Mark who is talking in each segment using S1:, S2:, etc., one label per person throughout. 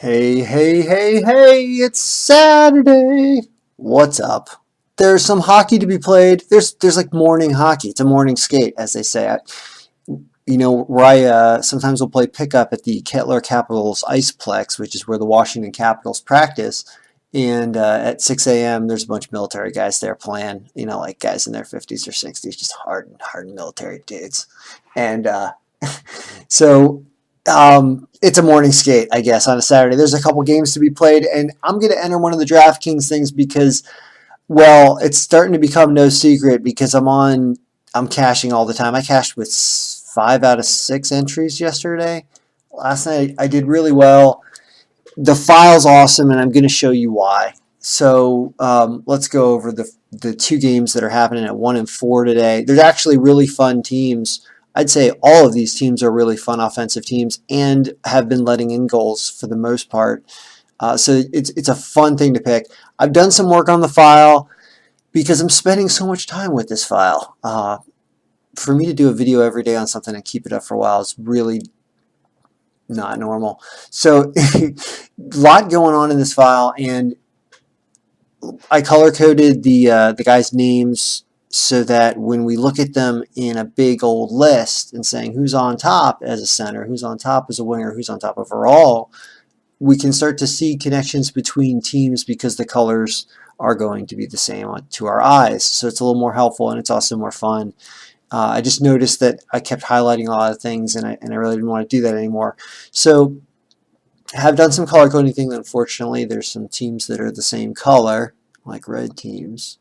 S1: Hey, hey, hey, hey, it's Saturday. What's up? There's some hockey to be played. There's like morning hockey. It's a morning skate, as they say. Where I sometimes will play pickup at the Kettler Capitals Iceplex, which is where the Washington Capitals practice. And at 6 a.m., there's a bunch of military guys there playing, like guys in their 50s or 60s, just hardened military dudes. And so it's a morning skate, I guess, on a Saturday. There's a couple games to be played, and I'm going to enter one of the DraftKings things because, well, it's starting to become no secret because I'm cashing all the time. I cashed with 5 out of 6 entries yesterday. Last night I did really well. The file's awesome, and I'm going to show you why. So let's go over the two games that are happening at 1 and 4 today. They're actually really fun teams. I'd say all of these teams are really fun offensive teams and have been letting in goals for the most part. So it's a fun thing to pick. I've done some work on the file because I'm spending so much time with this file. For me to do a video every day on something and keep it up for a while is really not normal. So a lot going on in this file, and I color-coded the guys' names so that when we look at them in a big old list and saying who's on top as a center, who's on top as a winger, who's on top overall, we can start to see connections between teams because the colors are going to be the same to our eyes. So it's a little more helpful, and it's also more fun. I just noticed that I kept highlighting a lot of things, and I really didn't want to do that anymore. So I have done some color coding things. Unfortunately, there's some teams that are the same color, like red teams.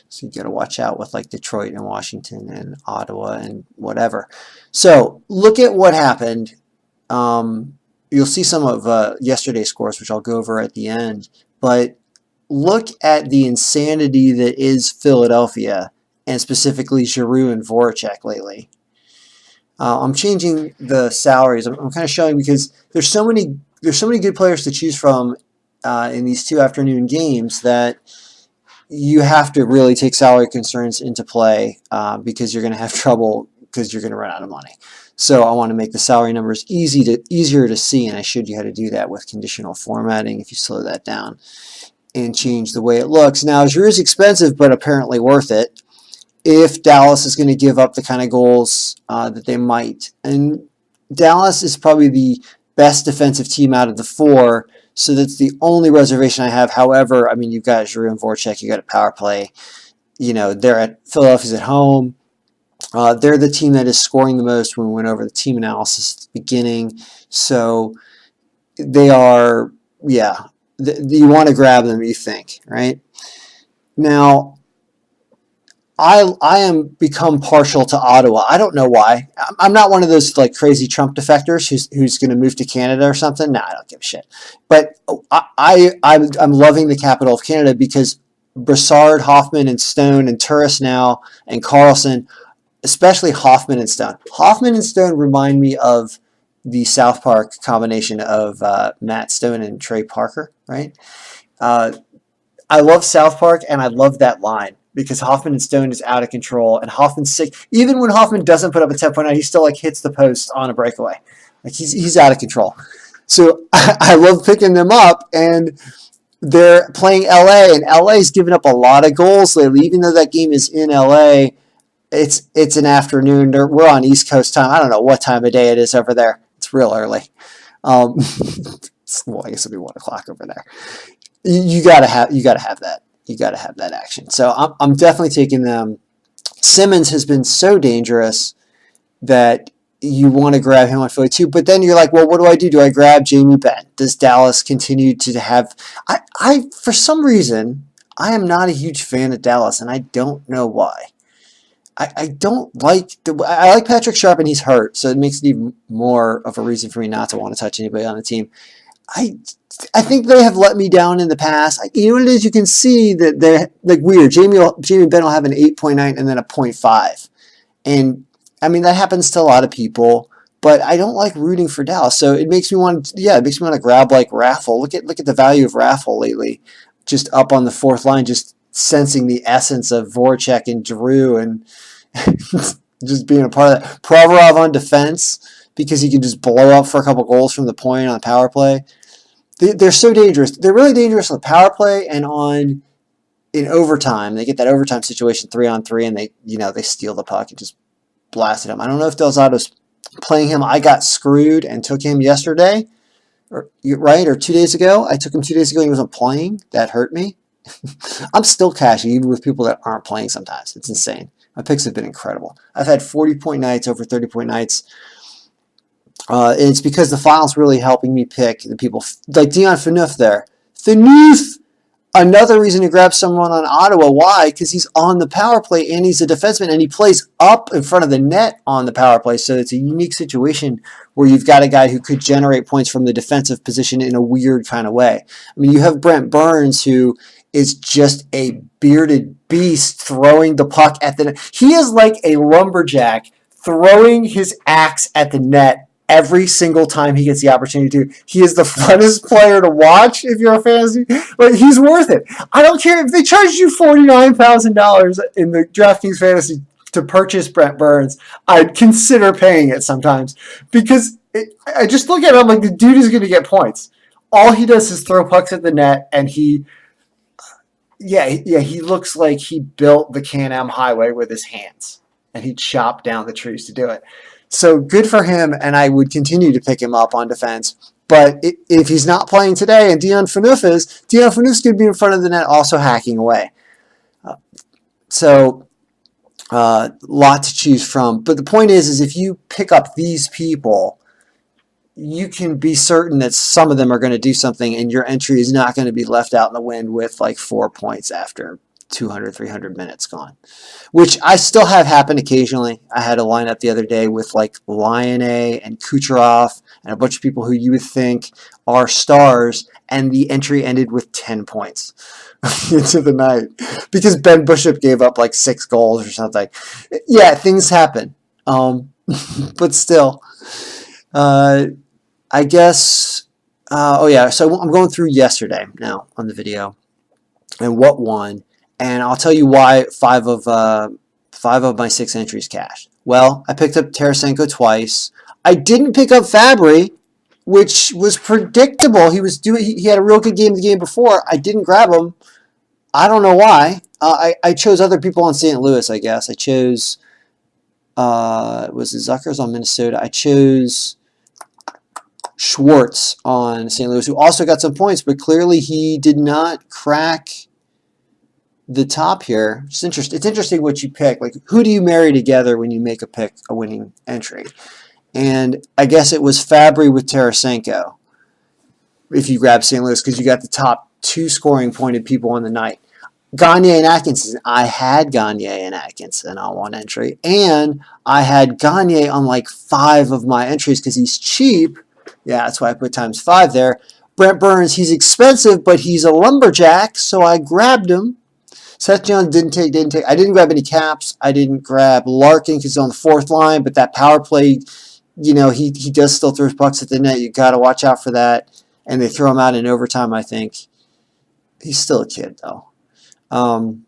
S1: So you got to watch out with like Detroit and Washington and Ottawa and whatever. So look at what happened. You'll see some of yesterday's scores, which I'll go over at the end. But look at the insanity that is Philadelphia, and specifically Giroux and Voracek lately. I'm changing the salaries. I'm kind of showing because there's so many good players to choose from in these two afternoon games that you have to really take salary concerns into play because you're going to have trouble because you're going to run out of money. So I want to make the salary numbers easier to see, and I showed you how to do that with conditional formatting if you slow that down and change the way it looks. Now, Giroux is expensive, but apparently worth it if Dallas is going to give up the kind of goals that they might. And Dallas is probably the best defensive team out of the four, so that's the only reservation I have. However, I mean, you've got Giroux and Voracek, you've got a power play. They're at Philadelphia's at home. They're the team that is scoring the most when we went over the team analysis at the beginning. So they are, you want to grab them, you think, right? Now, I am become partial to Ottawa. I don't know why. I'm not one of those like crazy Trump defectors who's going to move to Canada or something. No, I don't give a shit. But I'm loving the capital of Canada because Brassard, Hoffman, and Stone, and Turris now, and Carlson, especially Hoffman and Stone. Hoffman and Stone remind me of the South Park combination of Matt Stone and Trey Parker, right? I love South Park, and I love that line because Hoffman and Stone is out of control, and Hoffman's sick. Even when Hoffman doesn't put up a 10.9, he still like hits the post on a breakaway. Like he's out of control. So I love picking them up, and they're playing LA, and LA's given up a lot of goals lately. Even though that game is in LA, it's an afternoon. We're on East Coast time. I don't know what time of day it is over there. It's real early. Well, I guess it'll be 1 o'clock over there. You gotta have that. You gotta have that action. So I'm definitely taking them. Simmons has been so dangerous that you want to grab him on Philly too. But then you're like, well, what do I do? Do I grab Jamie Benn? Does Dallas continue to have? I for some reason I am not a huge fan of Dallas, and I don't know why. I don't like I like Patrick Sharp, and he's hurt, so it makes it even more of a reason for me not to want to touch anybody on the team. I think they have let me down in the past. You know what it is? You can see that they're like weird. Jamie Benn will have an 8.9 and then a 0.5. And I mean, that happens to a lot of people, but I don't like rooting for Dallas. So it makes me want to grab like Raffle. Look at the value of Raffle lately. Just up on the fourth line, just sensing the essence of Voracek and Giroux and just being a part of that. Provorov on defense because he can just blow up for a couple goals from the point on the power play. They're so dangerous. They're really dangerous on the power play and on in overtime. They get that overtime situation 3-on-3, and they steal the puck and just blast it him. I don't know if Del Zotto's playing him. I got screwed and took him yesterday, or 2 days ago. I took him 2 days ago and he wasn't playing. That hurt me. I'm still cashing even with people that aren't playing sometimes. It's insane. My picks have been incredible. I've had 40-point nights, over 30-point nights. And it's because the file's really helping me pick the people like Dion Phaneuf there. Phaneuf! Another reason to grab someone on Ottawa. Why? Because he's on the power play and he's a defenseman and he plays up in front of the net on the power play. So it's a unique situation where you've got a guy who could generate points from the defensive position in a weird kind of way. I mean, you have Brent Burns, who is just a bearded beast throwing the puck at the net. He is like a lumberjack throwing his axe at the net every single time he gets the opportunity to. He is the funnest player to watch if you're a fantasy. Like, he's worth it. I don't care if they charge you $49,000 in the DraftKings fantasy to purchase Brent Burns. I'd consider paying it sometimes because I just look at him like the dude is going to get points. All he does is throw pucks at the net, and he looks like he built the Can-Am Highway with his hands, and he chopped down the trees to do it. So good for him, and I would continue to pick him up on defense. But if he's not playing today, and Dion Phaneuf's going to be in front of the net also hacking away. So lot to choose from. But the point is if you pick up these people, you can be certain that some of them are going to do something, and your entry is not going to be left out in the wind with like 4 points after 200, 300 minutes gone, which I still have happen occasionally. I had a lineup the other day with like Lion and Kucherov and a bunch of people who you would think are stars, and the entry ended with 10 points into the night because Ben Bishop gave up like 6 goals or something. Yeah, things happen. But still, I guess, so I'm going through yesterday now on the video and what won. And I'll tell you why 5 of my 6 entries cashed. Well, I picked up Tarasenko twice. I didn't pick up Fabry, which was predictable. He had a real good game the game before. I didn't grab him. I don't know why. I chose other people on St. Louis, I guess. I chose was it Zuckers on Minnesota? I chose Schwartz on St. Louis, who also got some points, but clearly he did not crack the top here. It's interesting what you pick. Like, who do you marry together when you make a winning entry? And I guess it was Fabry with Tarasenko if you grab St. Louis, because you got the top 2 scoring pointed people on the night. Gagne and Atkinson. I had Gagne and Atkinson on one entry, and I had Gagne on like 5 of my entries because he's cheap. Yeah, that's why I put times 5 there. Brent Burns, he's expensive, but he's a lumberjack, so I grabbed him. Seth Jones didn't take. I didn't grab any caps. I didn't grab Larkin because he's on the 4th line, but that power play, he does still throw pucks at the net. You got to watch out for that. And they throw him out in overtime, I think. He's still a kid, though. The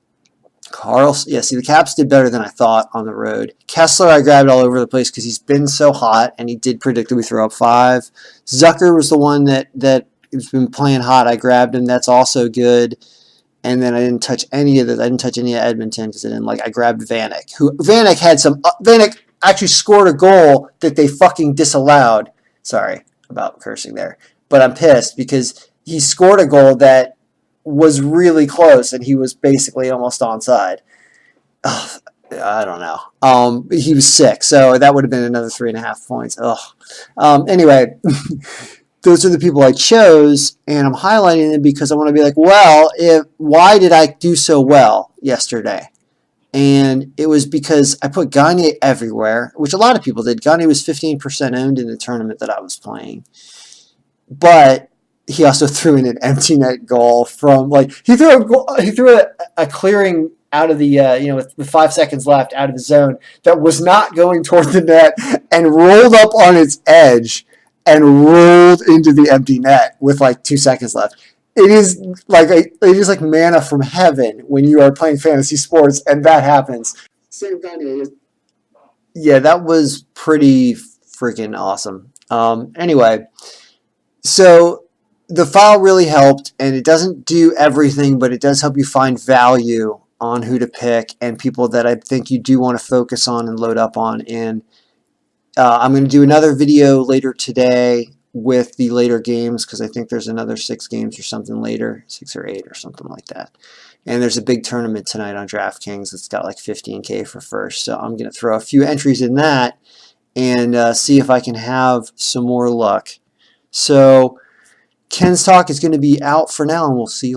S1: Caps did better than I thought on the road. Kessler, I grabbed all over the place because he's been so hot, and he did predictably throw up 5. Zucker was the one that has been playing hot. I grabbed him. That's also good. And then I didn't touch any of this. I didn't touch any of Edmonton because I grabbed Vanek. Vanek actually scored a goal that they fucking disallowed. Sorry about cursing there. But I'm pissed because he scored a goal that was really close and he was basically almost onside. Ugh, I don't know. He was sick, so that would have been another 3.5 points. Anyway. Those are the people I chose, and I'm highlighting them because I want to be like, well, why did I do so well yesterday? And it was because I put Gagne everywhere, which a lot of people did. Gagne was 15% owned in the tournament that I was playing. But he also threw in an empty net goal from, he threw a clearing out of the, with 5 seconds left out of the zone that was not going toward the net and rolled up on its edge and rolled into the empty net with 2 seconds left. It is like manna from heaven when you are playing fantasy sports and that happens. Same Gagne. Yeah, that was pretty freaking awesome. Anyway, so the file really helped, and it doesn't do everything, but it does help you find value on who to pick and people that I think you do want to focus on and load up on. And I'm going to do another video later today with the later games, because I think there's another 6 games or something later, 6 or 8 or something like that. And there's a big tournament tonight on DraftKings that's got like 15K for first. So I'm going to throw a few entries in that and see if I can have some more luck. So Ken's Talk is going to be out for now, and we'll see you later.